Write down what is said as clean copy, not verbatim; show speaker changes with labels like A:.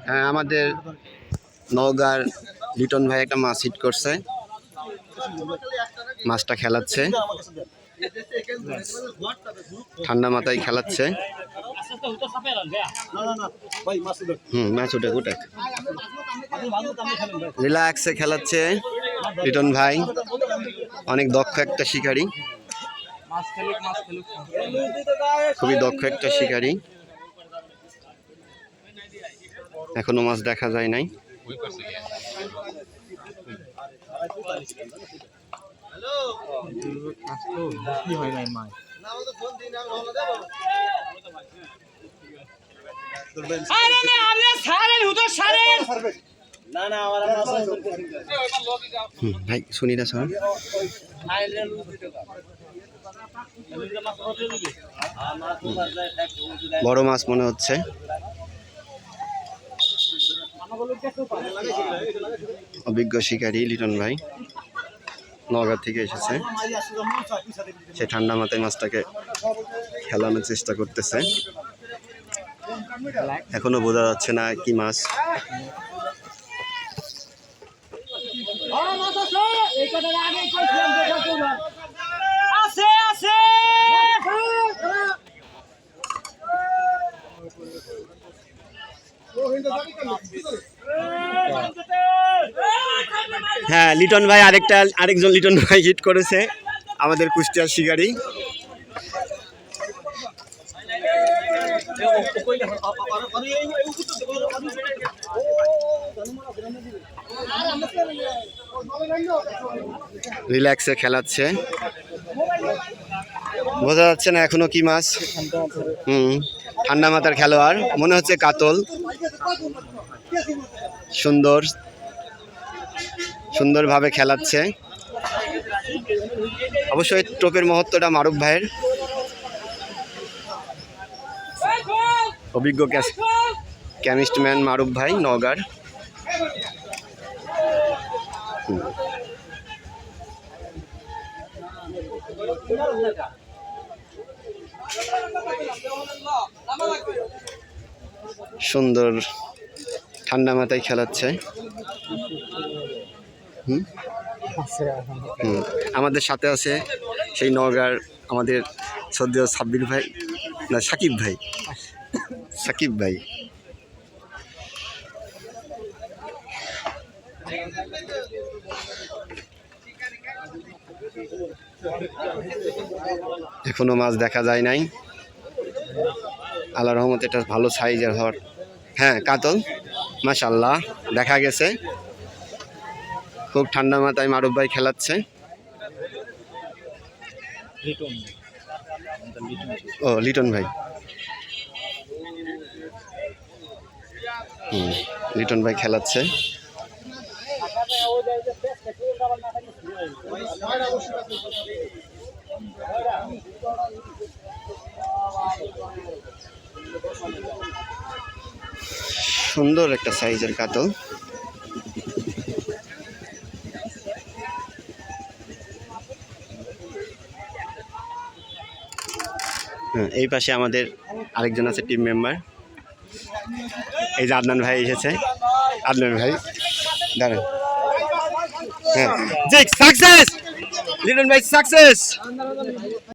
A: হ্যাঁ, আমাদের নওগাঁর লিটন ভাই একটা মাছ হিট করছে, মাছটা খেলাচ্ছে, ঠান্ডা মাথায় খেলাচ্ছে। ম্যাচ উঠে রিল্যাক্সে খেলাচ্ছে লিটন ভাই, অনেক দক্ষ একটা শিকারী, খুবই দক্ষ একটা শিকারী। এখনো মাছ দেখা যায় নাই। ভাই শুনি না স্যার, বড় মাছ মনে হচ্ছে। অভিজ্ঞ শিকারী লিটন ভাই নওগাঁ থেকে এসেছে, সে ঠান্ডা মাথায় মাছটাকে খেলানোর চেষ্টা করতেছে। এখনো বোঝা যাচ্ছে না কি মাছ। হ্যাঁ, লিটন ভাই আরেকজন লিটন ভাই হিট করেছে, আমাদের কুষ্টিয়ার শিকারী। রিল্যাক্সে খেলাচ্ছে, বোঝা যাচ্ছে না এখনো কি মাছ। ঠান্ডা মাথার খেলোয়াড় মনে হচ্ছে, কাতল। সুন্দরভাবে খেলাচ্ছে। অবশ্যই টোপের মহত্বটা মারুফ ভাইয়ের, অভিজ্ঞ কেমিস্টম্যান মারুফ ভাই নওগাঁর। সুন্দর ঠান্ডা মাথায় খেলাচ্ছে। আমাদের সাথে আছে সেই নওগাঁর আমাদের সদ্য সাব্বির ভাই, না সাকিব ভাই, এখনো মাছ দেখা যায় নাই। আল্লাহর রহমতে এটা ভালো সাইজের হওয়ার। হ্যাঁ, কাতল মাশাআল্লাহ দেখা গেছে। খুব ঠান্ডা মাথায় মারুফ ভাই খেলাচ্ছে। ও লিটন ভাই, লিটন ভাই খেলাচ্ছে। সুন্দর একটা সাইজের কাতল। এই পাশে আমাদের আরেকজন আছে টিম মেম্বার, এই যে আদনান ভাই এসেছে। আদনান ভাই দাঁড়ান। হ্যাঁ, সাকসেস লিটন ভাই, সাকসেস।